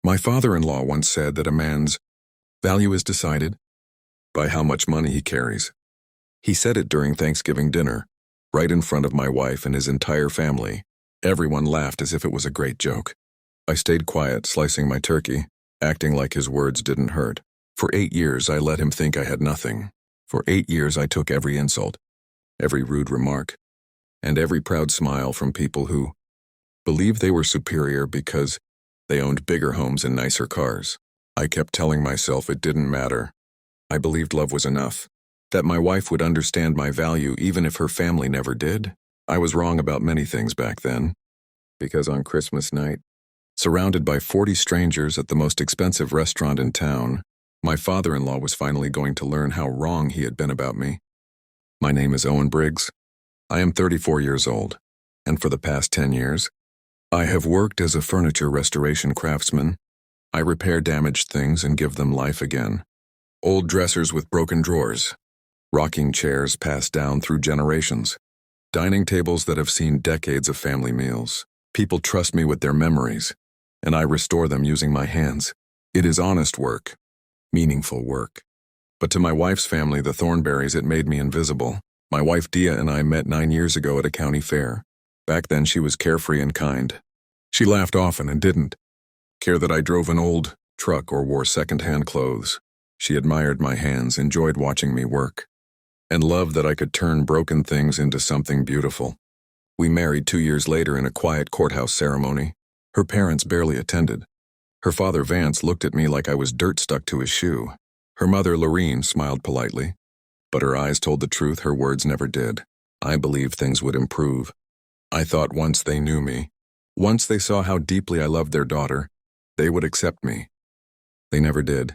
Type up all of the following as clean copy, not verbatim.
My father-in-law once said that a man's value is decided by how much money he carries. He said it during Thanksgiving dinner, right in front of my wife and his entire family. Everyone laughed as if it was a great joke. I stayed quiet, slicing my turkey, acting like his words didn't hurt. For 8 years, I let him think I had nothing. For 8 years, I took every insult, every rude remark, and every proud smile from people who believed they were superior because they owned bigger homes and nicer cars. I kept telling myself it didn't matter. I believed love was enough, that my wife would understand my value even if her family never did. I was wrong about many things back then, because on Christmas night, surrounded by 40 strangers at the most expensive restaurant in town, my father-in-law was finally going to learn how wrong he had been about me. My name is Owen Briggs. I am 34 years old, and for the past 10 years, I have worked as a furniture restoration craftsman. I repair damaged things and give them life again. Old dressers with broken drawers, rocking chairs passed down through generations, dining tables that have seen decades of family meals. People trust me with their memories, and I restore them using my hands. It is honest work, meaningful work. But to my wife's family, the Thornberrys, it made me invisible. My wife Dia and I met 9 years ago at a county fair. Back then she was carefree and kind. She laughed often and didn't care that I drove an old truck or wore second-hand clothes. She admired my hands, enjoyed watching me work, and loved that I could turn broken things into something beautiful. We married 2 years later in a quiet courthouse ceremony. Her parents barely attended. Her father Vance looked at me like I was dirt stuck to his shoe. Her mother Lorene smiled politely, but her eyes told the truth, her words never did. I believed things would improve. I thought once they knew me, once they saw how deeply I loved their daughter, they would accept me. They never did.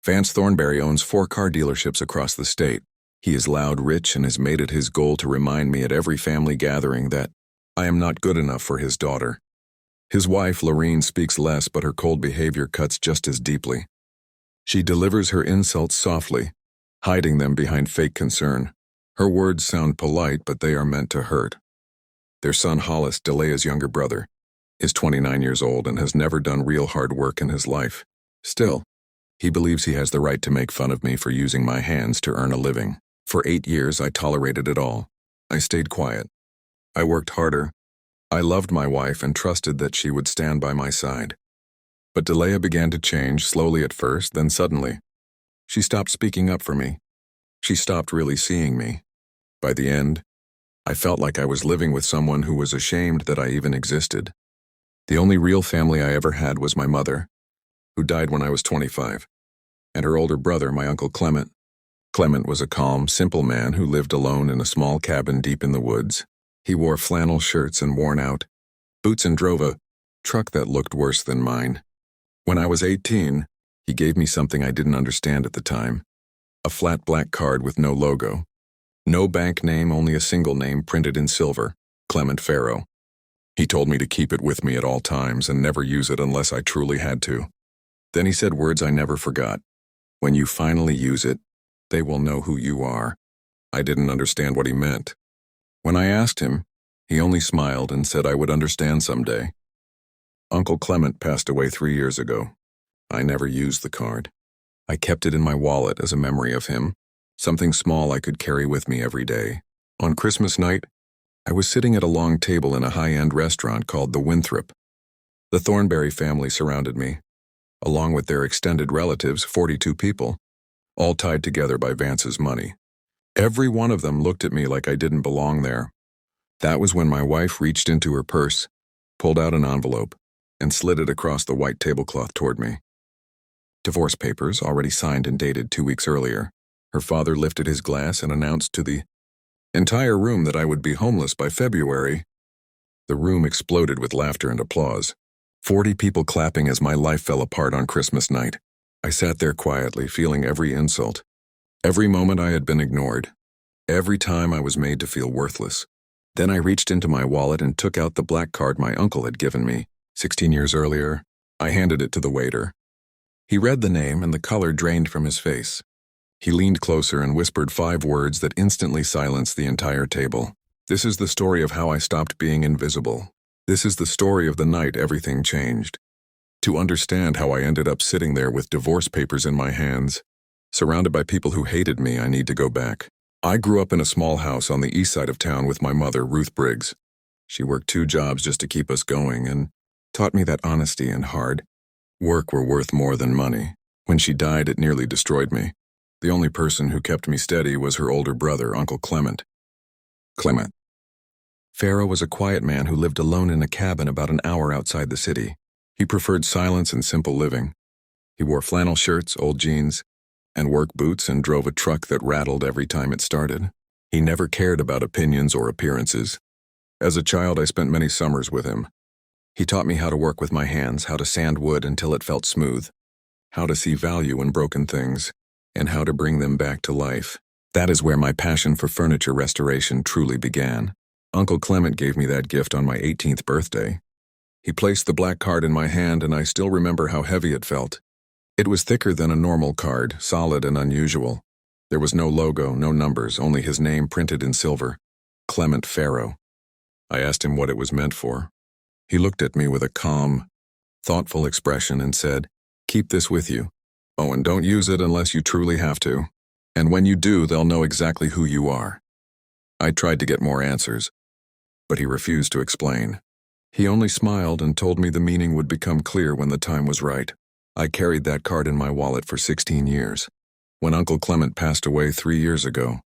Vance Thornberry owns 4 car dealerships across the state. He is loud, rich, and has made it his goal to remind me at every family gathering that I am not good enough for his daughter. His wife, Lorene, speaks less, but her cold behavior cuts just as deeply. She delivers her insults softly, hiding them behind fake concern. Her words sound polite, but they are meant to hurt. Their son Hollis, Delea's younger brother, is 29 years old and has never done real hard work in his life. Still, he believes he has the right to make fun of me for using my hands to earn a living. For 8 years, I tolerated it all. I stayed quiet. I worked harder. I loved my wife and trusted that she would stand by my side. But Delea began to change, slowly at first, then suddenly. She stopped speaking up for me. She stopped really seeing me. By the end, I felt like I was living with someone who was ashamed that I even existed. The only real family I ever had was my mother, who died when I was 25, and her older brother, my Uncle Clement. Clement was a calm, simple man who lived alone in a small cabin deep in the woods. He wore flannel shirts and worn-out boots and drove a truck that looked worse than mine. When I was 18, he gave me something I didn't understand at the time. A flat black card with no logo. No bank name, only a single name printed in silver, Clement Farrow. He told me to keep it with me at all times and never use it unless I truly had to. Then he said words I never forgot. When you finally use it, they will know who you are. I didn't understand what he meant. When I asked him, he only smiled and said I would understand someday. Uncle Clement passed away 3 years ago. I never used the card. I kept it in my wallet as a memory of him, something small I could carry with me every day. On Christmas night, I was sitting at a long table in a high-end restaurant called the Winthrop. The Thornberry family surrounded me, along with their extended relatives, 42 people, all tied together by Vance's money. Every one of them looked at me like I didn't belong there. That was when my wife reached into her purse, pulled out an envelope, and slid it across the white tablecloth toward me. Divorce papers, already signed and dated 2 weeks earlier. Her father lifted his glass and announced to the entire room that I would be homeless by February. The room exploded with laughter and applause. 40 people clapping as my life fell apart on Christmas night. I sat there quietly, feeling every insult. Every moment I had been ignored. Every time I was made to feel worthless. Then I reached into my wallet and took out the black card my uncle had given me 16 years earlier. I handed it to the waiter. He read the name and the color drained from his face. He leaned closer and whispered 5 words that instantly silenced the entire table. This is the story of how I stopped being invisible. This is the story of the night everything changed. To understand how I ended up sitting there with divorce papers in my hands, surrounded by people who hated me, I need to go back. I grew up in a small house on the east side of town with my mother, Ruth Briggs. She worked 2 jobs just to keep us going and taught me that honesty and hard work were worth more than money. When she died, it nearly destroyed me. The only person who kept me steady was her older brother, Uncle Clement. Pharaoh was a quiet man who lived alone in a cabin about an hour outside the city. He preferred silence and simple living. He wore flannel shirts, old jeans, and work boots and drove a truck that rattled every time it started. He never cared about opinions or appearances. As a child, I spent many summers with him. He taught me how to work with my hands, how to sand wood until it felt smooth, how to see value in broken things, and how to bring them back to life. That is where my passion for furniture restoration truly began. Uncle Clement gave me that gift on my 18th birthday. He placed the black card in my hand, and I still remember how heavy it felt. It was thicker than a normal card, solid and unusual. There was no logo, no numbers, only his name printed in silver. Clement Pharaoh. I asked him what it was meant for. He looked at me with a calm, thoughtful expression and said, "Keep this with you. Oh, and don't use it unless you truly have to. And when you do, they'll know exactly who you are." I tried to get more answers, but he refused to explain. He only smiled and told me the meaning would become clear when the time was right. I carried that card in my wallet for 16 years. When Uncle Clement passed away 3 years ago,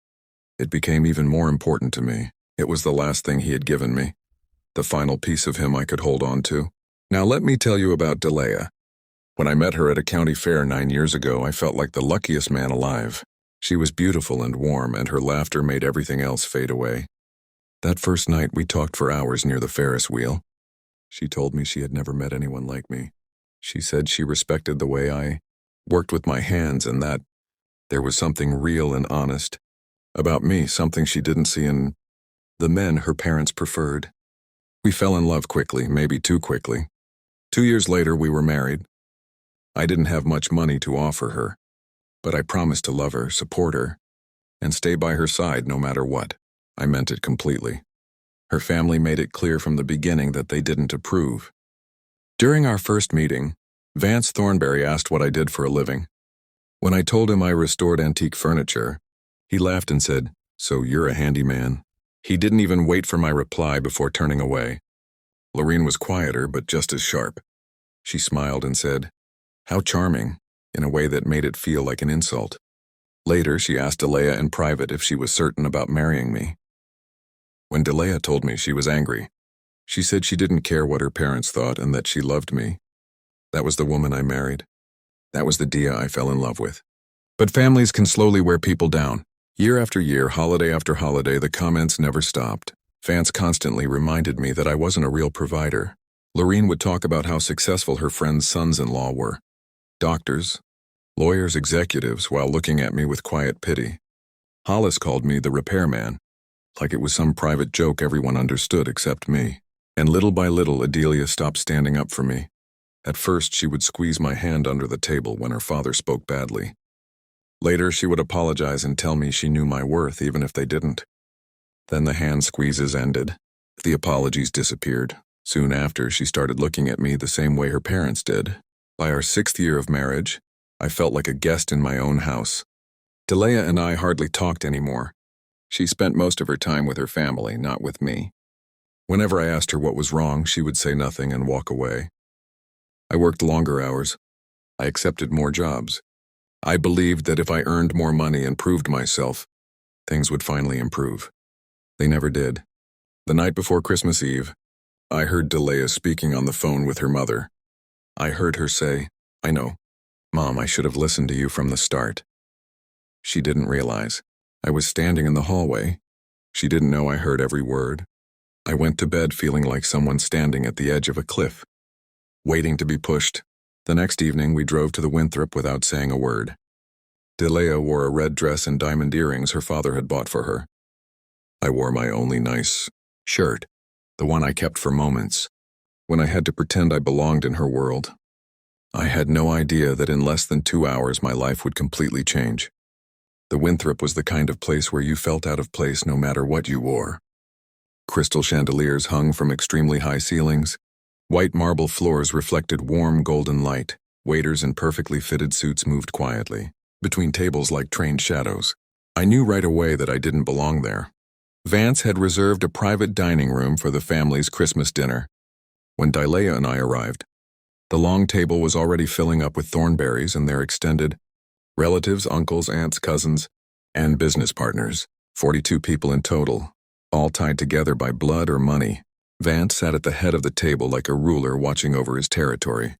it became even more important to me. It was the last thing he had given me, the final piece of him I could hold on to. Now let me tell you about Delia. When I met her at a county fair 9 years ago, I felt like the luckiest man alive. She was beautiful and warm, and her laughter made everything else fade away. That first night, we talked for hours near the Ferris wheel. She told me she had never met anyone like me. She said she respected the way I worked with my hands and that there was something real and honest about me, something she didn't see in the men her parents preferred. We fell in love quickly, maybe too quickly. 2 years later, we were married. I didn't have much money to offer her, but I promised to love her, support her, and stay by her side no matter what. I meant it completely. Her family made it clear from the beginning that they didn't approve. During our first meeting, Vance Thornberry asked what I did for a living. When I told him I restored antique furniture, he laughed and said, "So you're a handyman?" He didn't even wait for my reply before turning away. Lorene was quieter, but just as sharp. She smiled and said, "How charming," in a way that made it feel like an insult. Later, she asked Delia in private if she was certain about marrying me. When Delia told me, she was angry. She said she didn't care what her parents thought and that she loved me. That was the woman I married. That was the Dia I fell in love with. But families can slowly wear people down. Year after year, holiday after holiday, the comments never stopped. Vance constantly reminded me that I wasn't a real provider. Lorene would talk about how successful her friends' sons-in-law were. Doctors, lawyers, executives, while looking at me with quiet pity. Hollis called me the repairman, like it was some private joke everyone understood except me. And little by little, Adelia stopped standing up for me. At first, she would squeeze my hand under the table when her father spoke badly. Later, she would apologize and tell me she knew my worth even if they didn't. Then the hand squeezes ended. The apologies disappeared. Soon after, she started looking at me the same way her parents did. By our 6th year of marriage, I felt like a guest in my own house. Delia and I hardly talked anymore. She spent most of her time with her family, not with me. Whenever I asked her what was wrong, she would say nothing and walk away. I worked longer hours. I accepted more jobs. I believed that if I earned more money and proved myself, things would finally improve. They never did. The night before Christmas Eve, I heard Delia speaking on the phone with her mother. I heard her say, "I know, Mom, I should have listened to you from the start." She didn't realize. I was standing in the hallway. She didn't know I heard every word. I went to bed feeling like someone standing at the edge of a cliff, waiting to be pushed. The next evening, we drove to the Winthrop without saying a word. Delia wore a red dress and diamond earrings her father had bought for her. I wore my only nice shirt, the one I kept for moments, when I had to pretend I belonged in her world. I had no idea that in less than 2 hours my life would completely change. The Winthrop was the kind of place where you felt out of place no matter what you wore. Crystal chandeliers hung from extremely high ceilings, White marble floors reflected warm golden light. Waiters in perfectly fitted suits moved quietly, between tables like trained shadows. I knew right away that I didn't belong there. Vance had reserved a private dining room for the family's Christmas dinner. When Dilea and I arrived, the long table was already filling up with Thornberries and their extended relatives, uncles, aunts, cousins, and business partners. 42 people in total, all tied together by blood or money. Vance sat at the head of the table like a ruler watching over his territory.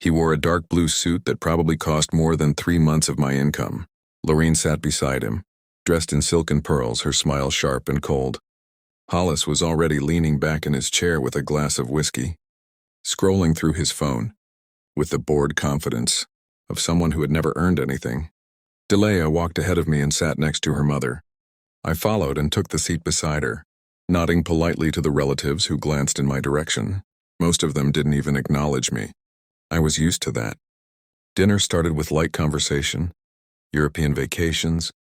He wore a dark blue suit that probably cost more than 3 months of my income. Lorene sat beside him, dressed in silk and pearls, her smile sharp and cold. Hollis was already leaning back in his chair with a glass of whiskey, scrolling through his phone, with the bored confidence of someone who had never earned anything. Dilea walked ahead of me and sat next to her mother. I followed and took the seat beside her, nodding politely to the relatives who glanced in my direction. Most of them didn't even acknowledge me. I was used to that. Dinner started with light conversation, European vacations,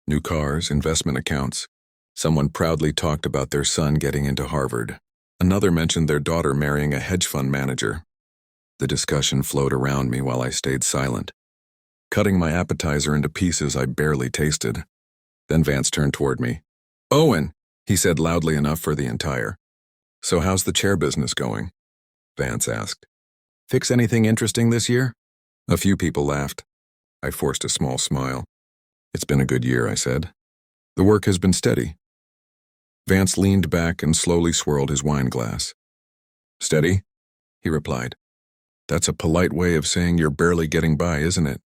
new cars, investment accounts. Someone proudly talked about their son getting into Harvard. Another mentioned their daughter marrying a hedge fund manager. The discussion flowed around me while I stayed silent, cutting my appetizer into pieces I barely tasted. Then Vance turned toward me. "Owen," he said loudly enough for the entire. "So how's the chair business going?" Vance asked. "Fix anything interesting this year?" A few people laughed. I forced a small smile. "It's been a good year," I said. "The work has been steady." Vance leaned back and slowly swirled his wine glass. "Steady?" he replied. "That's a polite way of saying you're barely getting by, isn't it?"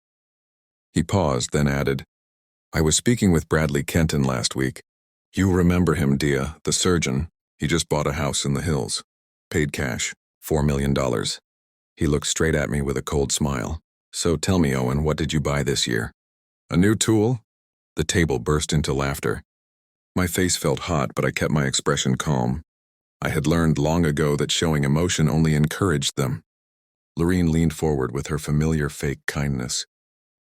He paused, then added, "I was speaking with Bradley Kenton last week. You remember him, Dia, the surgeon. He just bought a house in the hills. Paid cash, $4 million. He looked straight at me with a cold smile. "So tell me, Owen, what did you buy this year?" "A new tool?" The table burst into laughter. My face felt hot, but I kept my expression calm. I had learned long ago that showing emotion only encouraged them. Lorene leaned forward with her familiar fake kindness.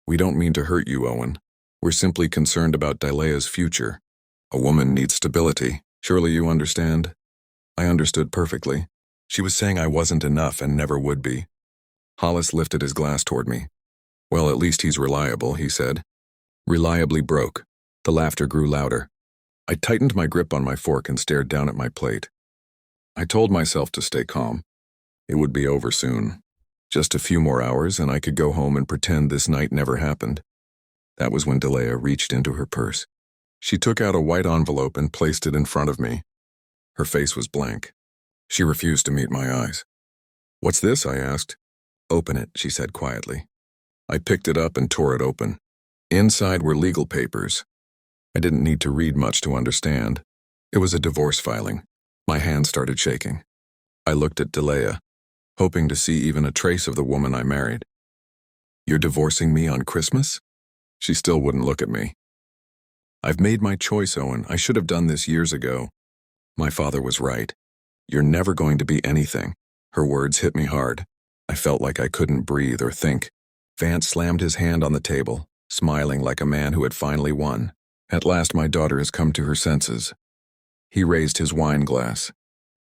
"We don't mean to hurt you, Owen. We're simply concerned about Dilea's future. A woman needs stability. Surely you understand?" I understood perfectly. She was saying I wasn't enough and never would be. Hollis lifted his glass toward me. "Well, at least he's reliable," he said. "Reliably broke." The laughter grew louder. I tightened my grip on my fork and stared down at my plate. I told myself to stay calm. It would be over soon. Just a few more hours and I could go home and pretend this night never happened. That was when Dilea reached into her purse. She took out a white envelope and placed it in front of me. Her face was blank. She refused to meet my eyes. "What's this?" I asked. "Open it," she said quietly. I picked it up and tore it open. Inside were legal papers. I didn't need to read much to understand. It was a divorce filing. My hand started shaking. I looked at Dilea, hoping to see even a trace of the woman I married. "You're divorcing me on Christmas?" She still wouldn't look at me. "I've made my choice, Owen. I should have done this years ago." My father was right. "You're never going to be anything." Her words hit me hard. I felt like I couldn't breathe or think. Vance slammed his hand on the table, smiling like a man who had finally won. "At last my daughter has come to her senses." He raised his wine glass.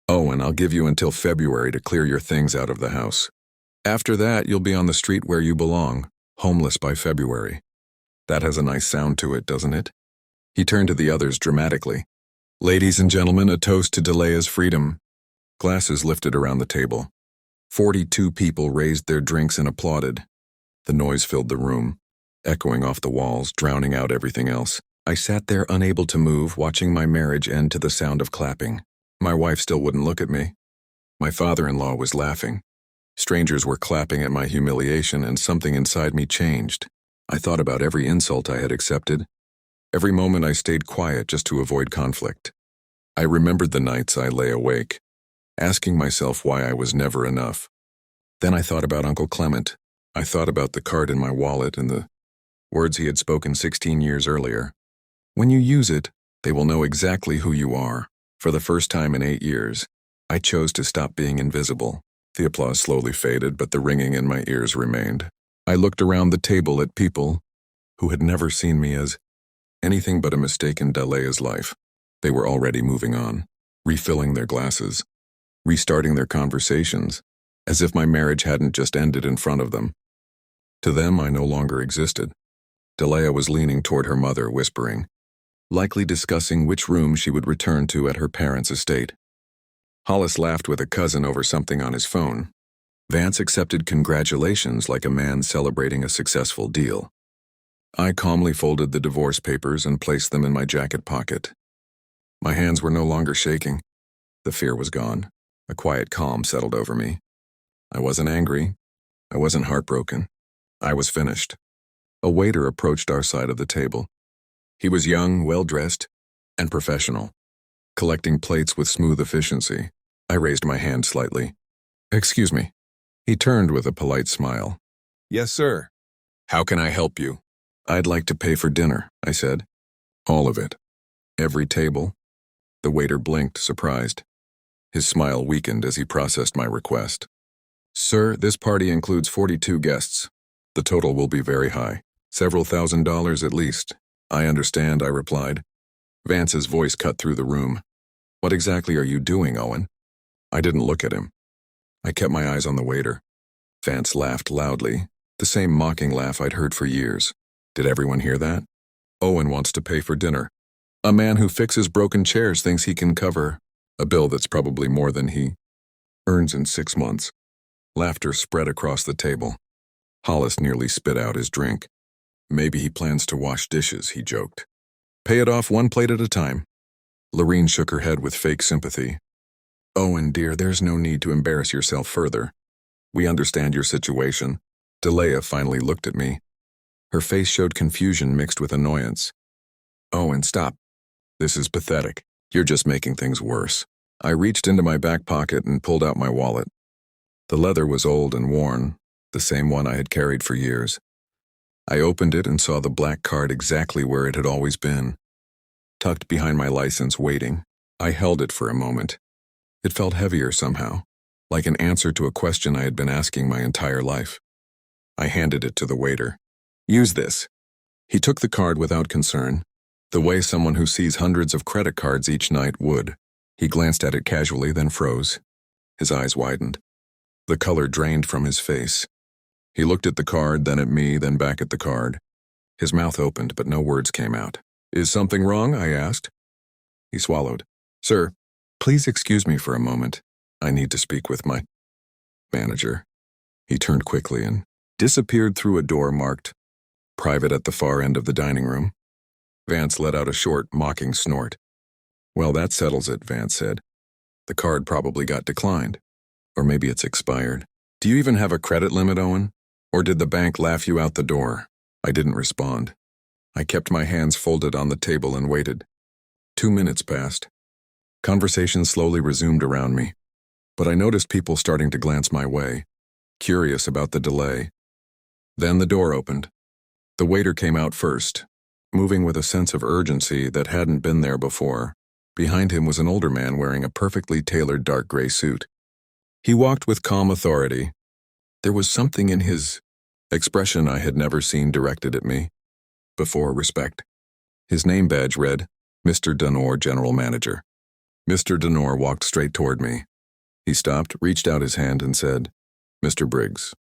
"Owen, I'll give you until February to clear your things out of the house. After that, you'll be on the street where you belong, homeless by February. That has a nice sound to it, doesn't it?" He turned to the others dramatically. "Ladies and gentlemen, a toast to Dilea's freedom." Glasses lifted around the table. 42 people raised their drinks and applauded. The noise filled the room, echoing off the walls, drowning out everything else. I sat there unable to move, watching my marriage end to the sound of clapping. My wife still wouldn't look at me. My father-in-law was laughing. Strangers were clapping at my humiliation, and something inside me changed. I thought about every insult I had accepted. Every moment I stayed quiet just to avoid conflict. I remembered the nights I lay awake, asking myself why I was never enough. Then I thought about Uncle Clement. I thought about the card in my wallet and the words he had spoken 16 years earlier. "When you use it, they will know exactly who you are." For the first time in 8 years, I chose to stop being invisible. The applause slowly faded, but the ringing in my ears remained. I looked around the table at people who had never seen me as anything but a mistake in Dilea's life. They were already moving on, refilling their glasses, restarting their conversations, as if my marriage hadn't just ended in front of them. To them, I no longer existed. Delia was leaning toward her mother, whispering, likely discussing which room she would return to at her parents' estate. Hollis laughed with a cousin over something on his phone. Vance accepted congratulations like a man celebrating a successful deal. I calmly folded the divorce papers and placed them in my jacket pocket. My hands were no longer shaking. The fear was gone. A quiet calm settled over me. I wasn't angry. I wasn't heartbroken. I was finished. A waiter approached our side of the table. He was young, well-dressed, and professional, collecting plates with smooth efficiency. I raised my hand slightly. "Excuse me." He turned with a polite smile. "Yes, sir. How can I help you?" "I'd like to pay for dinner," I said. "All of it. Every table?" The waiter blinked, surprised. His smile weakened as he processed my request. "Sir, this party includes 42 guests. The total will be very high. Several $1,000s at least." "I understand," I replied. Vance's voice cut through the room. "What exactly are you doing, Owen?" I didn't look at him. I kept my eyes on the waiter. Vance laughed loudly, the same mocking laugh I'd heard for years. Did everyone hear that? "Owen wants to pay for dinner. A man who fixes broken chairs thinks he can cover a bill that's probably more than he earns in 6 months." Laughter spread across the table. Hollis nearly spit out his drink. "Maybe he plans to wash dishes," he joked. "Pay it off one plate at a time." Lorene shook her head with fake sympathy. "Owen, dear, there's no need to embarrass yourself further. We understand your situation." Delia finally looked at me. Her face showed confusion mixed with annoyance. "Owen, stop. This is pathetic. You're just making things worse." I reached into my back pocket and pulled out my wallet. The leather was old and worn, the same one I had carried for years. I opened it and saw the black card exactly where it had always been, tucked behind my license, waiting. I held it for a moment. It felt heavier somehow, like an answer to a question I had been asking my entire life. I handed it to the waiter. "Use this." He took the card without concern, the way someone who sees hundreds of credit cards each night would. He glanced at it casually, then froze. His eyes widened. The color drained from his face. He looked at the card, then at me, then back at the card. His mouth opened, but no words came out. "Is something wrong?" I asked. He swallowed. "Sir, please excuse me for a moment. I need to speak with my manager." He turned quickly and disappeared through a door marked "Private" at the far end of the dining room. Vance let out a short, mocking snort. "Well, that settles it," Vance said. "The card probably got declined. Or maybe it's expired. Do you even have a credit limit, Owen? Or did the bank laugh you out the door?" I didn't respond. I kept my hands folded on the table and waited. 2 minutes passed. Conversation slowly resumed around me, but I noticed people starting to glance my way, curious about the delay. Then the door opened. The waiter came out first, moving with a sense of urgency that hadn't been there before. Behind him was an older man wearing a perfectly tailored dark gray suit. He walked with calm authority. There was something in his expression I had never seen directed at me before. Respect. His name badge read, Mr. Dunor, General Manager. Mr. Dunor walked straight toward me. He stopped, reached out his hand, and said, "Mr. Briggs."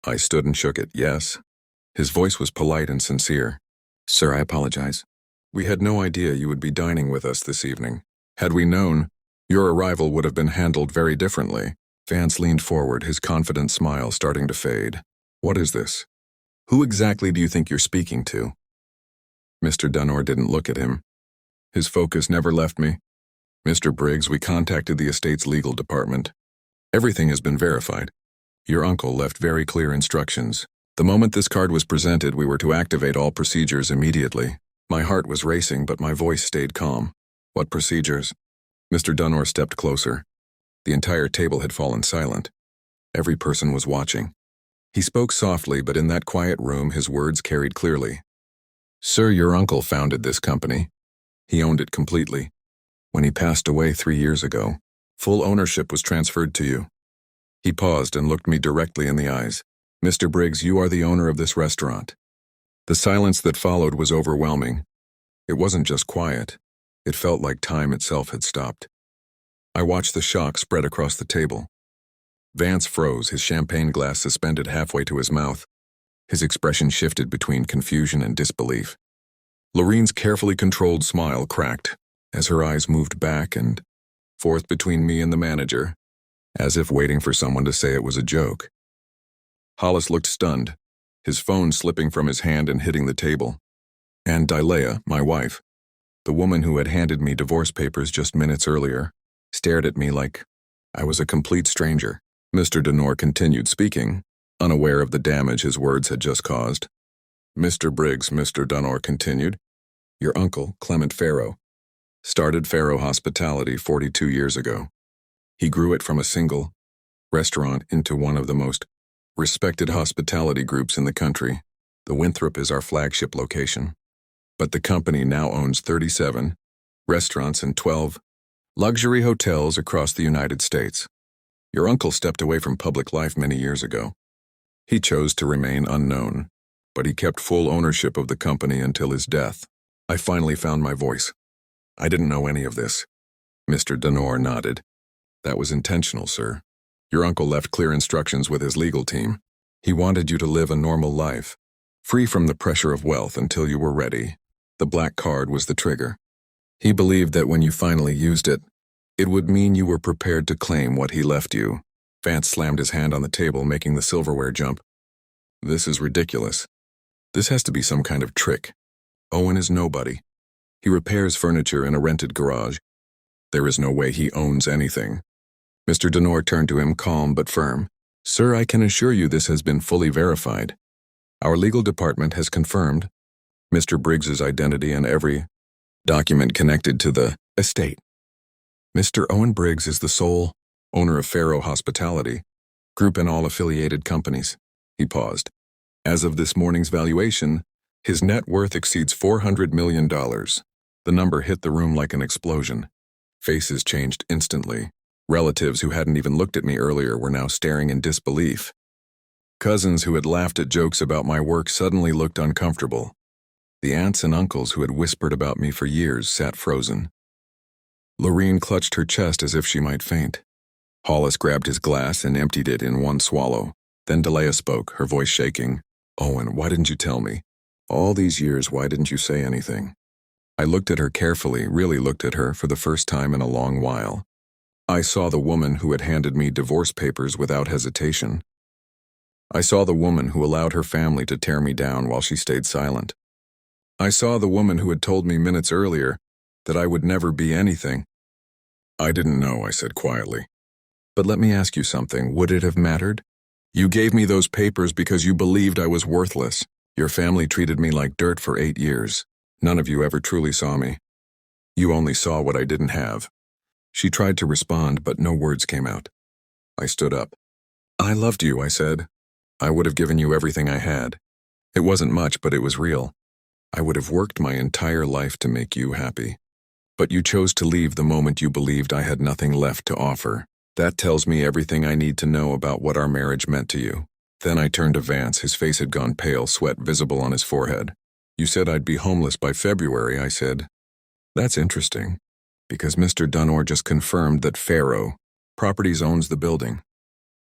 I stood and shook it. "Yes." His voice was polite and sincere. "Sir, I apologize. We had no idea you would be dining with us this evening. Had we known, your arrival would have been handled very differently." Vance leaned forward, his confident smile starting to fade. "What is this? Who exactly do you think you're speaking to?" Mr. Dunor didn't look at him. His focus never left me. "Mr. Briggs, we contacted the estate's legal department. Everything has been verified. Your uncle left very clear instructions. The moment this card was presented, we were to activate all procedures immediately." My heart was racing, but my voice stayed calm. "What procedures?" Mr. Dunor stepped closer. The entire table had fallen silent. Every person was watching. He spoke softly, but in that quiet room his words carried clearly. "Sir, your uncle founded this company. He owned it completely. When he passed away 3 years ago, full ownership was transferred to you." He paused and looked me directly in the eyes. "Mr. Briggs, you are the owner of this restaurant." The silence that followed was overwhelming. It wasn't just quiet. It felt like time itself had stopped. I watched the shock spread across the table. Vance froze, his champagne glass suspended halfway to his mouth. His expression shifted between confusion and disbelief. Loreen's carefully controlled smile cracked as her eyes moved back and forth between me and the manager, as if waiting for someone to say it was a joke. Hollis looked stunned, his phone slipping from his hand and hitting the table. And Dilea, my wife, the woman who had handed me divorce papers just minutes earlier, stared at me like I was a complete stranger. Mr. Denor continued speaking, unaware of the damage his words had just caused. Mr. Briggs, Mr. Denor continued, your uncle, Clement Farrow, started Farrow Hospitality 42 years ago. He grew it from a single restaurant into one of the most respected hospitality groups in the country. The Winthrop is our flagship location. But the company now owns 37 restaurants and 12 luxury hotels across the United States. Your uncle stepped away from public life many years ago. He chose to remain unknown, but he kept full ownership of the company until his death. I finally found my voice. I didn't know any of this. Mr. Denor nodded. That was intentional, sir. Your uncle left clear instructions with his legal team. He wanted you to live a normal life, free from the pressure of wealth until you were ready. The black card was the trigger. He believed that when you finally used it, it would mean you were prepared to claim what he left you. Vance slammed his hand on the table, making the silverware jump. This is ridiculous. This has to be some kind of trick. Owen is nobody. He repairs furniture in a rented garage. There is no way he owns anything. Mr. Denor turned to him, calm but firm. Sir, I can assure you this has been fully verified. Our legal department has confirmed Mr. Briggs's identity and every document connected to the estate. Mr. Owen Briggs is the sole owner of Farrow Hospitality Group and all affiliated companies. He paused. As of this morning's valuation, his net worth exceeds $400 million. The number hit the room like an explosion. Faces changed instantly. Relatives who hadn't even looked at me earlier were now staring in disbelief. Cousins who had laughed at jokes about my work suddenly looked uncomfortable. The aunts and uncles who had whispered about me for years sat frozen. Loreen clutched her chest as if she might faint. Hollis grabbed his glass and emptied it in one swallow. Then Dilea spoke, her voice shaking. Owen, why didn't you tell me? All these years, why didn't you say anything? I looked at her carefully, really looked at her for the first time in a long while. I saw the woman who had handed me divorce papers without hesitation. I saw the woman who allowed her family to tear me down while she stayed silent. I saw the woman who had told me minutes earlier that I would never be anything. I didn't know, I said quietly. But let me ask you something, would it have mattered? You gave me those papers because you believed I was worthless. Your family treated me like dirt for 8 years. None of you ever truly saw me. You only saw what I didn't have. She tried to respond, but no words came out. I stood up. I loved you, I said. I would have given you everything I had. It wasn't much, but it was real. I would have worked my entire life to make you happy. But you chose to leave the moment you believed I had nothing left to offer. That tells me everything I need to know about what our marriage meant to you. Then I turned to Vance. His face had gone pale, sweat visible on his forehead. You said I'd be homeless by February, I said. That's interesting, because Mr. Denor just confirmed that Farrow Properties owns the building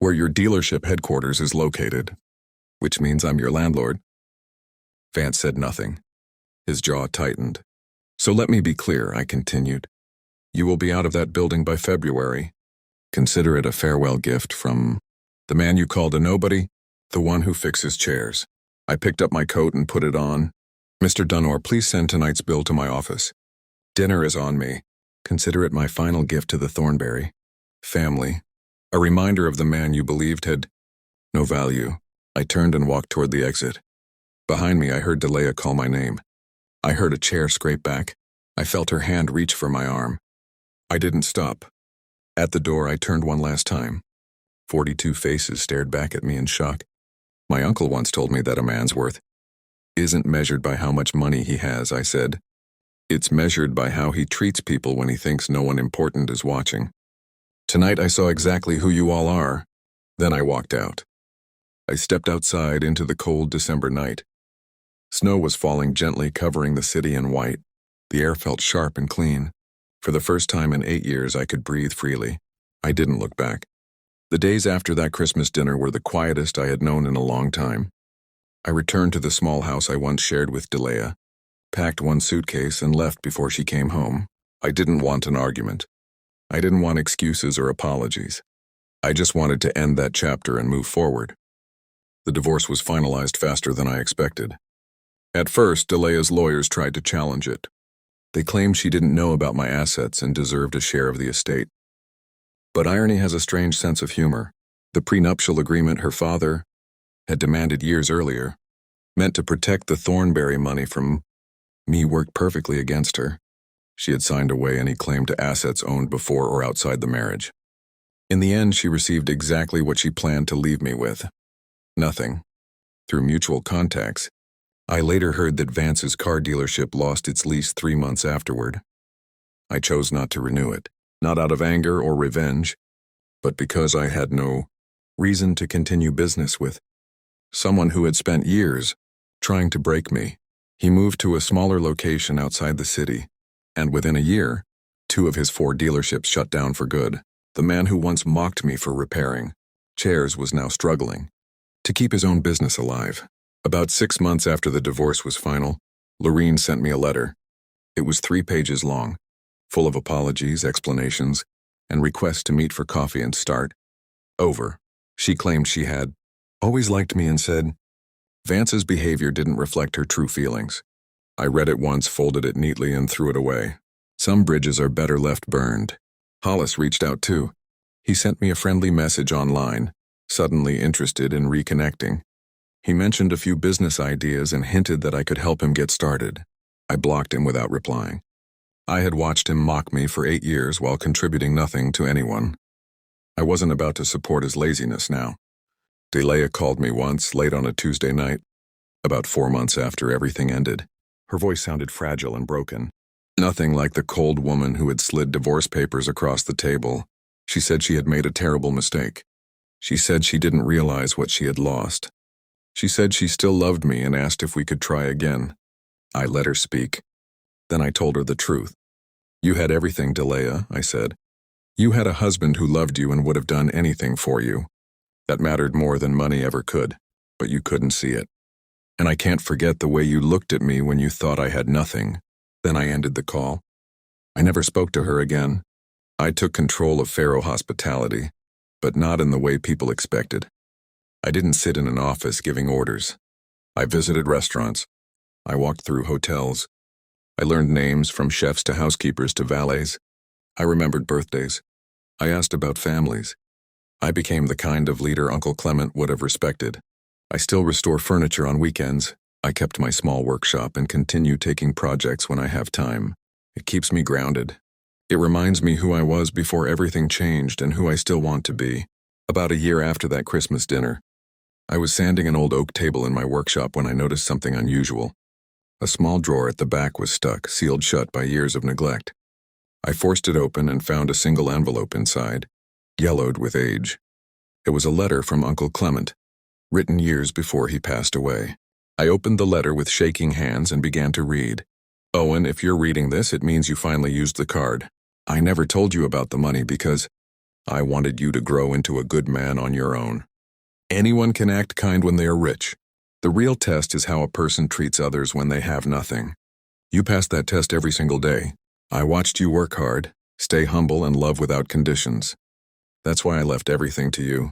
where your dealership headquarters is located, which means I'm your landlord. Vance said nothing. His jaw tightened. So let me be clear, I continued. You will be out of that building by February. Consider it a farewell gift from the man you called a nobody, the one who fixes chairs. I picked up my coat and put it on. Mr. Denor, please send tonight's bill to my office. Dinner is on me. Consider it my final gift to the Thornberry family. A reminder of the man you believed had no value. I turned and walked toward the exit. Behind me, I heard Dilea call my name. I heard a chair scrape back. I felt her hand reach for my arm. I didn't stop. At the door, I turned one last time. 42 faces stared back at me in shock. My uncle once told me that a man's worth isn't measured by how much money he has, I said. It's measured by how he treats people when he thinks no one important is watching. Tonight I saw exactly who you all are. Then I walked out. I stepped outside into the cold December night. Snow was falling gently, covering the city in white. The air felt sharp and clean. For the first time in 8 years, I could breathe freely. I didn't look back. The days after that Christmas dinner were the quietest I had known in a long time. I returned to the small house I once shared with Delia, packed one suitcase, and left before she came home. I didn't want an argument. I didn't want excuses or apologies. I just wanted to end that chapter and move forward. The divorce was finalized faster than I expected. At first, Delia's lawyers tried to challenge it. They claimed she didn't know about my assets and deserved a share of the estate. But irony has a strange sense of humor. The prenuptial agreement her father had demanded years earlier, meant to protect the Thornberry money from me, worked perfectly against her. She had signed away any claim to assets owned before or outside the marriage. In the end, she received exactly what she planned to leave me with. Nothing. Through mutual contacts, I later heard that Vance's car dealership lost its lease 3 months afterward. I chose not to renew it, not out of anger or revenge, but because I had no reason to continue business with someone who had spent years trying to break me. He moved to a smaller location outside the city, and within a year, 2 of his 4 dealerships shut down for good. The man who once mocked me for repairing chairs was now struggling to keep his own business alive. About 6 months after the divorce was final, Lorene sent me a letter. It was 3 pages long, full of apologies, explanations, and requests to meet for coffee and start over. She claimed she had always liked me and said Vance's behavior didn't reflect her true feelings. I read it once, folded it neatly, and threw it away. Some bridges are better left burned. Hollis reached out too. He sent me a friendly message online, suddenly interested in reconnecting. He mentioned a few business ideas and hinted that I could help him get started. I blocked him without replying. I had watched him mock me for 8 years while contributing nothing to anyone. I wasn't about to support his laziness now. Delia called me once, late on a Tuesday night, about 4 months after everything ended. Her voice sounded fragile and broken. Nothing like the cold woman who had slid divorce papers across the table. She said she had made a terrible mistake. She said she didn't realize what she had lost. She said she still loved me and asked if we could try again. I let her speak. Then I told her the truth. You had everything, Delia, I said. You had a husband who loved you and would have done anything for you. That mattered more than money ever could, but you couldn't see it. And I can't forget the way you looked at me when you thought I had nothing. Then I ended the call. I never spoke to her again. I took control of Faro Hospitality, but not in the way people expected. I didn't sit in an office giving orders. I visited restaurants. I walked through hotels. I learned names from chefs to housekeepers to valets. I remembered birthdays. I asked about families. I became the kind of leader Uncle Clement would have respected. I still restore furniture on weekends. I kept my small workshop and continue taking projects when I have time. It keeps me grounded. It reminds me who I was before everything changed and who I still want to be. About a year after that Christmas dinner, I was sanding an old oak table in my workshop when I noticed something unusual. A small drawer at the back was stuck, sealed shut by years of neglect. I forced it open and found a single envelope inside, yellowed with age. It was a letter from Uncle Clement, written years before he passed away. I opened the letter with shaking hands and began to read. Owen, if you're reading this, it means you finally used the card. I never told you about the money because I wanted you to grow into a good man on your own. Anyone can act kind when they are rich. The real test is how a person treats others when they have nothing. You passed that test every single day. I watched you work hard, stay humble, and love without conditions. That's why I left everything to you.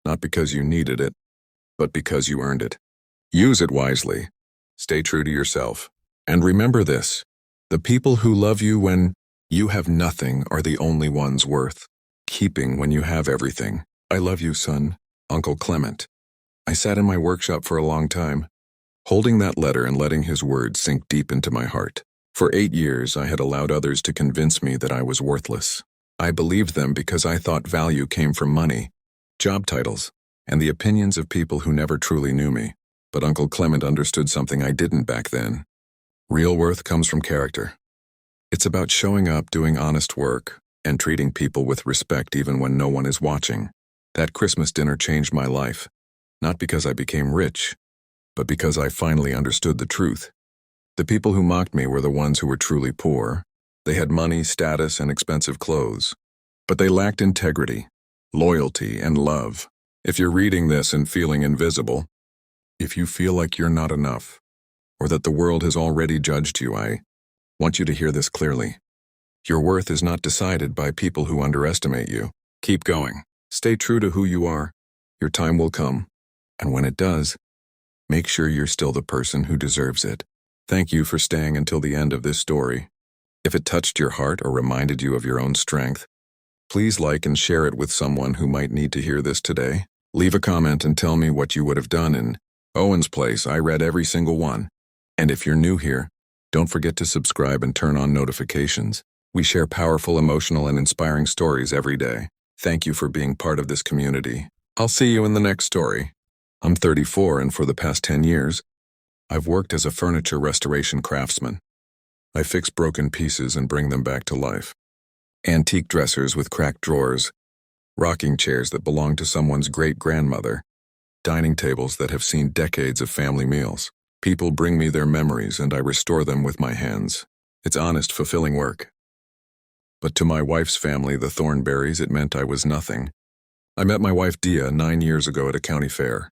Not because you needed it, but because you earned it. Use it wisely. Stay true to yourself. And remember this: the people who love you when you have nothing are the only ones worth keeping when you have everything. I love you, son. Uncle Clement. I sat in my workshop for a long time, holding that letter and letting his words sink deep into my heart. For 8 years, I had allowed others to convince me that I was worthless. I believed them because I thought value came from money, job titles, and the opinions of people who never truly knew me. But Uncle Clement understood something I didn't back then. Real worth comes from character. It's about showing up, doing honest work, and treating people with respect even when no one is watching. That Christmas dinner changed my life, not because I became rich, but because I finally understood the truth. The people who mocked me were the ones who were truly poor, They had money, status, and expensive clothes. But they lacked integrity, loyalty, and love. If you're reading this and feeling invisible, if you feel like you're not enough, or that the world has already judged you, I want you to hear this clearly. Your worth is not decided by people who underestimate you. Keep going. Stay true to who you are. Your time will come. And when it does, make sure you're still the person who deserves it. Thank you for staying until the end of this story. If it touched your heart or reminded you of your own strength, please like and share it with someone who might need to hear this today. Leave a comment and tell me what you would have done in Owen's place. I read every single one. And if you're new here, don't forget to subscribe and turn on notifications. We share powerful, emotional, and inspiring stories every day. Thank you for being part of this community. I'll see you in the next story. I'm 34, and for the past 10 years, I've worked as a furniture restoration craftsman. I fix broken pieces and bring them back to life. Antique dressers with cracked drawers, rocking chairs that belong to someone's great-grandmother, dining tables that have seen decades of family meals. People bring me their memories and I restore them with my hands. It's honest, fulfilling work. But to my wife's family, the Thornberrys, it meant I was nothing. I met my wife Dia 9 years ago at a county fair.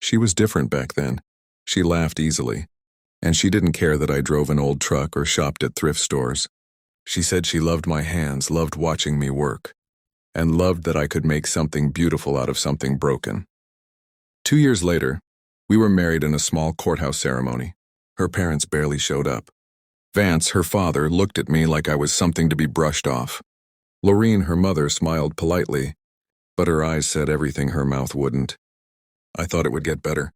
She was different back then. She laughed easily, and she didn't care that I drove an old truck or shopped at thrift stores. She said she loved my hands, loved watching me work, and loved that I could make something beautiful out of something broken. 2 years later, we were married in a small courthouse ceremony. Her parents barely showed up. Vance, her father, looked at me like I was something to be brushed off. Lorene, her mother, smiled politely, but her eyes said everything her mouth wouldn't. I thought it would get better.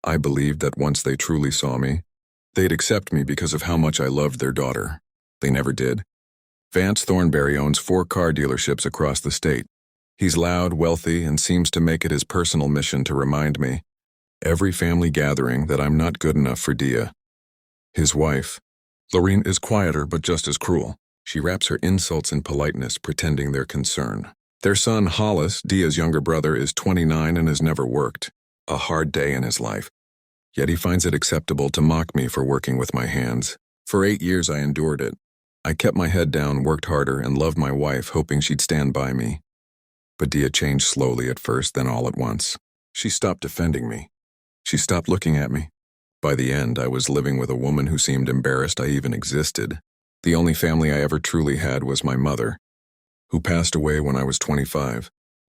I believed that once they truly saw me, they'd accept me because of how much I loved their daughter. They never did. Vance Thornberry owns 4 car dealerships across the state. He's loud, wealthy, and seems to make it his personal mission to remind me, every family gathering, that I'm not good enough for Dia. His wife, Lorene, is quieter but just as cruel. She wraps her insults in politeness, pretending they're concern. Their son, Hollis, Dia's younger brother, is 29 and has never worked. A hard day in his life. Yet he finds it acceptable to mock me for working with my hands. For 8 years I endured it. I kept my head down, worked harder, and loved my wife, hoping she'd stand by me. But Dia changed slowly at first, then all at once. She stopped defending me. She stopped looking at me. By the end, I was living with a woman who seemed embarrassed I even existed. The only family I ever truly had was my mother, who passed away when I was 25,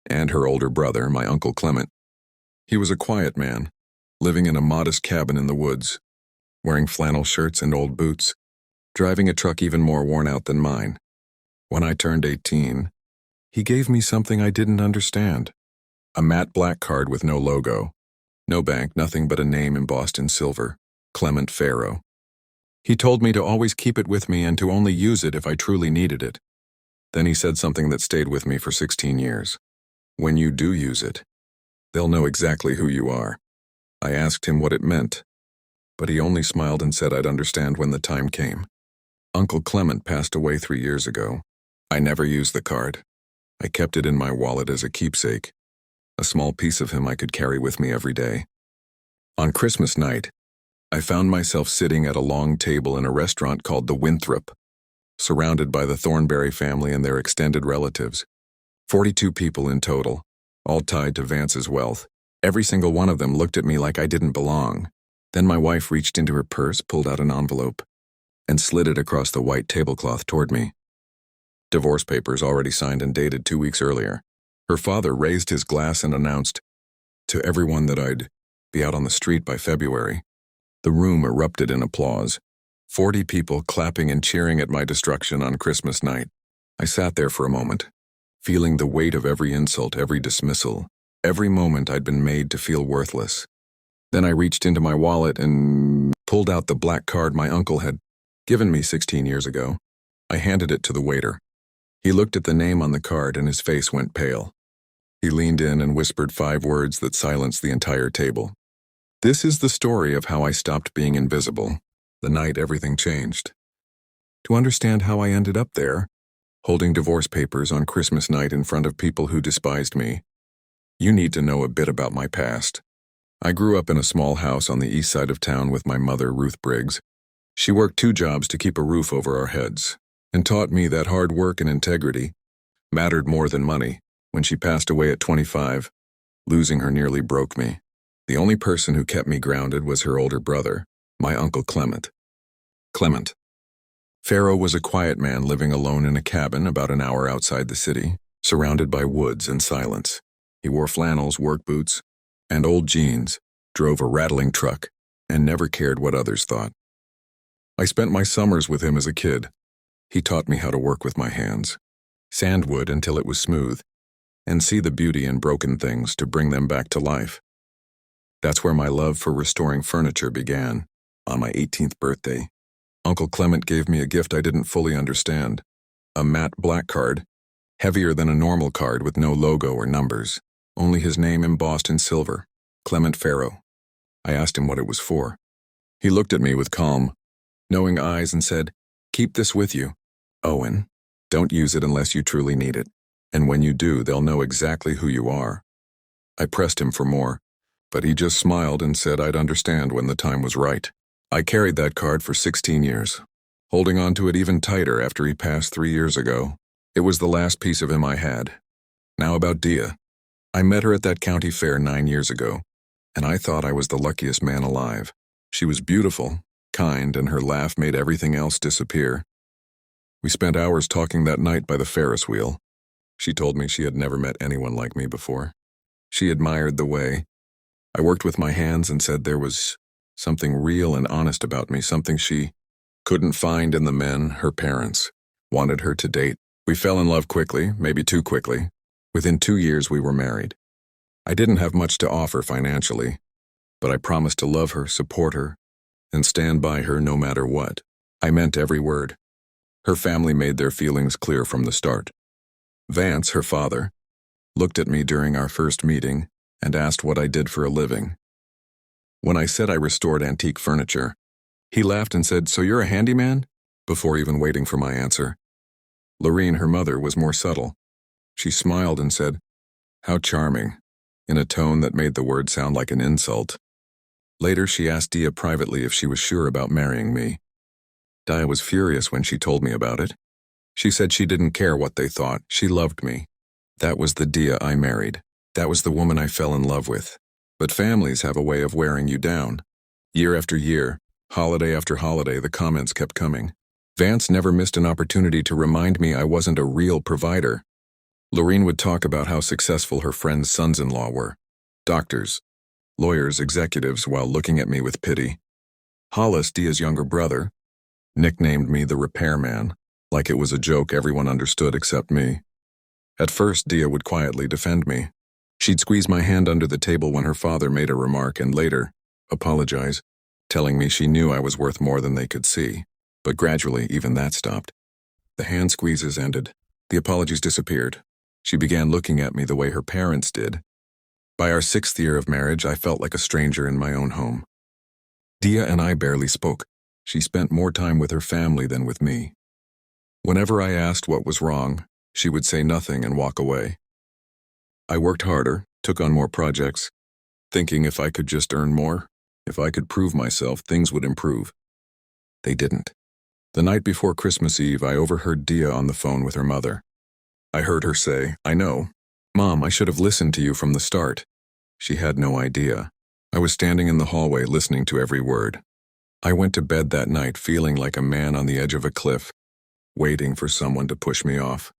and her older brother, my Uncle Clement. He was a quiet man, living in a modest cabin in the woods, wearing flannel shirts and old boots, driving a truck even more worn out than mine. When I turned 18, he gave me something I didn't understand. A matte black card with no logo, no bank, nothing but a name embossed in silver, Clement Farrow. He told me to always keep it with me and to only use it if I truly needed it. Then he said something that stayed with me for 16 years. When you do use it, they'll know exactly who you are. I asked him what it meant, but he only smiled and said I'd understand when the time came. Uncle Clement passed away 3 years ago. I never used the card. I kept it in my wallet as a keepsake, a small piece of him I could carry with me every day. On Christmas night, I found myself sitting at a long table in a restaurant called the Winthrop, surrounded by the Thornberry family and their extended relatives. 42 people in total, all tied to Vance's wealth. Every single one of them looked at me like I didn't belong. Then my wife reached into her purse, pulled out an envelope, and slid it across the white tablecloth toward me. Divorce papers already signed and dated 2 weeks earlier. Her father raised his glass and announced to everyone that I'd be out on the street by February. The room erupted in applause. 40 people clapping and cheering at my destruction on Christmas night. I sat there for a moment, feeling the weight of every insult, every dismissal, every moment I'd been made to feel worthless. Then I reached into my wallet and pulled out the black card my uncle had given me 16 years ago. I handed it to the waiter. He looked at the name on the card and his face went pale. He leaned in and whispered 5 words that silenced the entire table. This is the story of how I stopped being invisible, the night everything changed. To understand how I ended up there, holding divorce papers on Christmas night in front of people who despised me, you need to know a bit about my past. I grew up in a small house on the east side of town with my mother, Ruth Briggs. She worked 2 jobs to keep a roof over our heads. and taught me that hard work and integrity mattered more than money. When she passed away at 25, losing her nearly broke me. The only person who kept me grounded was her older brother, my Uncle Clement. Pharaoh was a quiet man living alone in a cabin about an hour outside the city, surrounded by woods and silence. He wore flannels, work boots, and old jeans, drove a rattling truck, and never cared what others thought. I spent my summers with him as a kid. He taught me how to work with my hands, sand wood until it was smooth, and see the beauty in broken things to bring them back to life. That's where my love for restoring furniture began. On my 18th birthday, Uncle Clement gave me a gift I didn't fully understand, a matte black card, heavier than a normal card with no logo or numbers, only his name embossed in silver, Clement Pharaoh. I asked him what it was for. He looked at me with calm, knowing eyes and said, "Keep this with you, Owen. Don't use it unless you truly need it, and when you do, they'll know exactly who you are." I pressed him for more, but he just smiled and said I'd understand when the time was right. I carried that card for 16 years, holding on to it even tighter after he passed 3 years ago. It was the last piece of him I had. Now about Dia. I met her at that county fair 9 years ago, and I thought I was the luckiest man alive. She was beautiful, kind, and her laugh made everything else disappear. We spent hours talking that night by the Ferris wheel. She told me she had never met anyone like me before. She admired the way I worked with my hands and said there was something real and honest about me, something she couldn't find in the men her parents wanted her to date. We fell in love quickly, maybe too quickly. Within 2 years, we were married. I didn't have much to offer financially, but I promised to love her, support her, and stand by her no matter what. I meant every word. Her family made their feelings clear from the start. Vance, her father, looked at me during our first meeting and asked what I did for a living. When I said I restored antique furniture, he laughed and said, "So you're a handyman?" before even waiting for my answer. Lorene, her mother, was more subtle. She smiled and said, "How charming," in a tone that made the word sound like an insult. Later, she asked Dia privately if she was sure about marrying me. Dia was furious when she told me about it. She said she didn't care what they thought. She loved me. That was the Dia I married. That was the woman I fell in love with. But families have a way of wearing you down. Year after year, holiday after holiday, the comments kept coming. Vance never missed an opportunity to remind me I wasn't a real provider. Lorene would talk about how successful her friends' sons-in-law were. Doctors, lawyers, executives, while looking at me with pity. Hollis, Dia's younger brother, nicknamed me the repairman, like it was a joke everyone understood except me. At first, Dia would quietly defend me. She'd squeeze my hand under the table when her father made a remark and later apologize, telling me she knew I was worth more than they could see. But gradually, even that stopped. The hand squeezes ended. The apologies disappeared. She began looking at me the way her parents did. By our 6th year of marriage, I felt like a stranger in my own home. Dia and I barely spoke. She spent more time with her family than with me. Whenever I asked what was wrong, she would say nothing and walk away. I worked harder, took on more projects, thinking if I could just earn more, if I could prove myself, things would improve. They didn't. The night before Christmas Eve, I overheard Dia on the phone with her mother. I heard her say, "I know. Mom, I should have listened to you from the start." She had no idea. I was standing in the hallway listening to every word. I went to bed that night feeling like a man on the edge of a cliff, waiting for someone to push me off.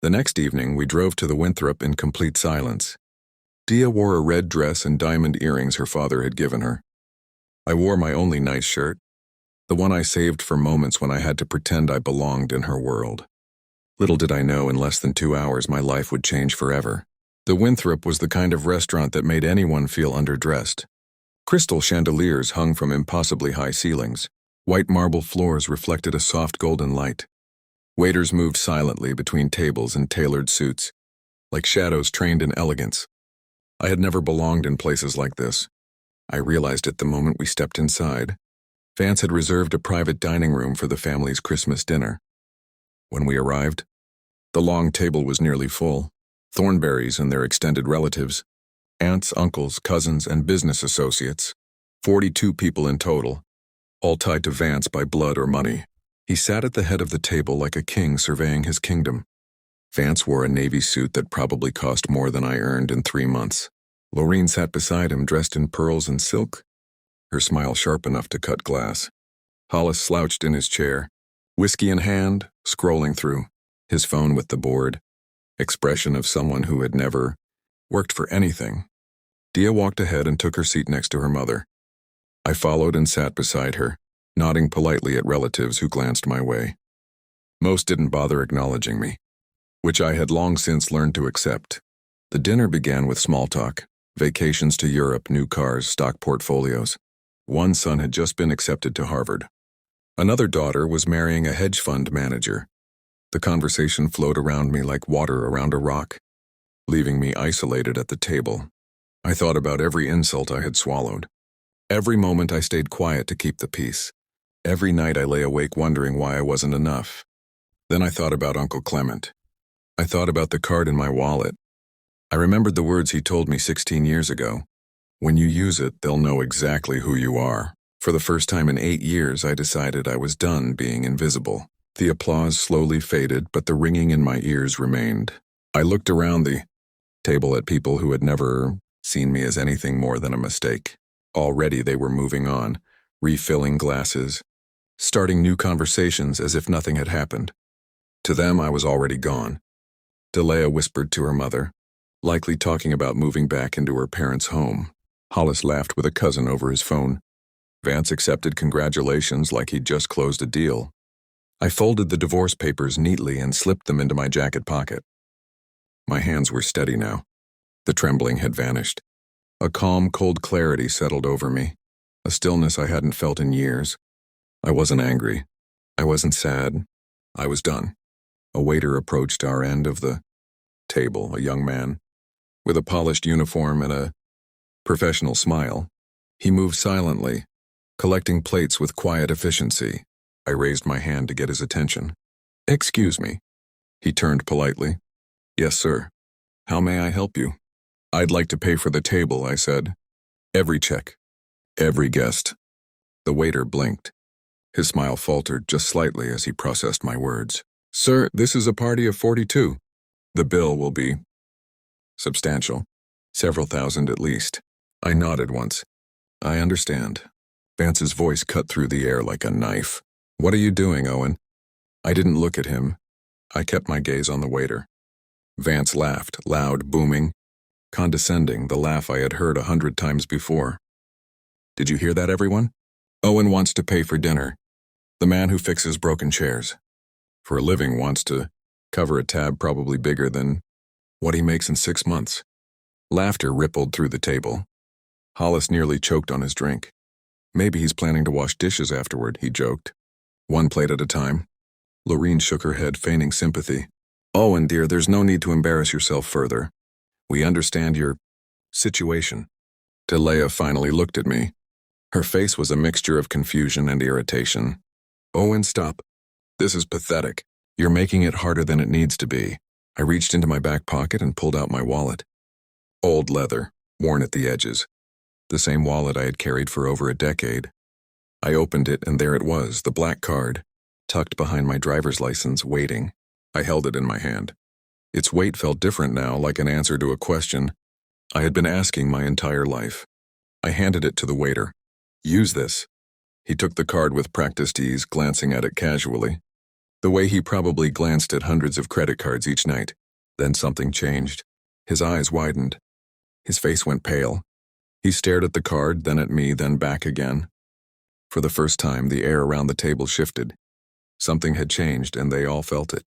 The next evening, we drove to the Winthrop in complete silence. Dia wore a red dress and diamond earrings her father had given her. I wore my only nice shirt, the one I saved for moments when I had to pretend I belonged in her world. Little did I know in less than 2 hours my life would change forever. The Winthrop was the kind of restaurant that made anyone feel underdressed. Crystal chandeliers hung from impossibly high ceilings. White marble floors reflected a soft golden light. Waiters moved silently between tables in tailored suits, like shadows trained in elegance. I had never belonged in places like this. I realized it the moment we stepped inside. Vance had reserved a private dining room for the family's Christmas dinner. When we arrived, the long table was nearly full. Thornberrys and their extended relatives, aunts, uncles, cousins, and business associates. 42 people in total, all tied to Vance by blood or money. He sat at the head of the table like a king surveying his kingdom. Vance wore a navy suit that probably cost more than I earned in 3 months. Lorene sat beside him dressed in pearls and silk, her smile sharp enough to cut glass. Hollis slouched in his chair, whiskey in hand, scrolling through, his phone with the board, expression of someone who had never worked for anything. Dia walked ahead and took her seat next to her mother. I followed and sat beside her, nodding politely at relatives who glanced my way. Most didn't bother acknowledging me, which I had long since learned to accept. The dinner began with small talk, vacations to Europe, new cars, stock portfolios. One son had just been accepted to Harvard. Another daughter was marrying a hedge fund manager. The conversation flowed around me like water around a rock, leaving me isolated at the table. I thought about every insult I had swallowed. Every moment I stayed quiet to keep the peace. Every night I lay awake wondering why I wasn't enough. Then I thought about Uncle Clement. I thought about the card in my wallet. I remembered the words he told me 16 years ago. When you use it, they'll know exactly who you are. For the first time in 8 years, I decided I was done being invisible. The applause slowly faded, but the ringing in my ears remained. I looked around the table at people who had never seen me as anything more than a mistake. Already they were moving on, refilling glasses, starting new conversations as if nothing had happened. To them, I was already gone. Delea whispered to her mother, likely talking about moving back into her parents' home. Hollis laughed with a cousin over his phone. Vance accepted congratulations like he'd just closed a deal. I folded the divorce papers neatly and slipped them into my jacket pocket. My hands were steady now. The trembling had vanished. A calm, cold clarity settled over me, a stillness I hadn't felt in years. I wasn't angry. I wasn't sad. I was done. A waiter approached our end of the table, a young man, with a polished uniform and a professional smile. He moved silently, collecting plates with quiet efficiency. I raised my hand to get his attention. "Excuse me." He turned politely. "Yes, sir. How may I help you?" "I'd like to pay for the table," I said. "Every check. Every guest." The waiter blinked. His smile faltered just slightly as he processed my words. "Sir, this is a party of 42. The bill will be substantial. Several thousand at least." I nodded once. "I understand." Vance's voice cut through the air like a knife. "What are you doing, Owen?" I didn't look at him. I kept my gaze on the waiter. Vance laughed, loud, booming, condescending, the laugh I had heard 100 times before. "Did you hear that, everyone? Owen wants to pay for dinner. The man who fixes broken chairs. For a living wants to cover a tab probably bigger than what he makes in 6 months." Laughter rippled through the table. Hollis nearly choked on his drink. "Maybe he's planning to wash dishes afterward," he joked. "One plate at a time." Lorene shook her head, feigning sympathy. "Owen, dear, there's no need to embarrass yourself further. We understand your situation." Delea finally looked at me. Her face was a mixture of confusion and irritation. "Owen, stop. This is pathetic. You're making it harder than it needs to be." I reached into my back pocket and pulled out my wallet. Old leather, worn at the edges. The same wallet I had carried for over a decade. I opened it and there it was, the black card, tucked behind my driver's license, waiting. I held it in my hand. Its weight felt different now, like an answer to a question I had been asking my entire life. I handed it to the waiter. "Use this." He took the card with practiced ease, glancing at it casually, the way he probably glanced at hundreds of credit cards each night. Then something changed. His eyes widened. His face went pale. He stared at the card, then at me, then back again. For the first time, the air around the table shifted. Something had changed, and they all felt it.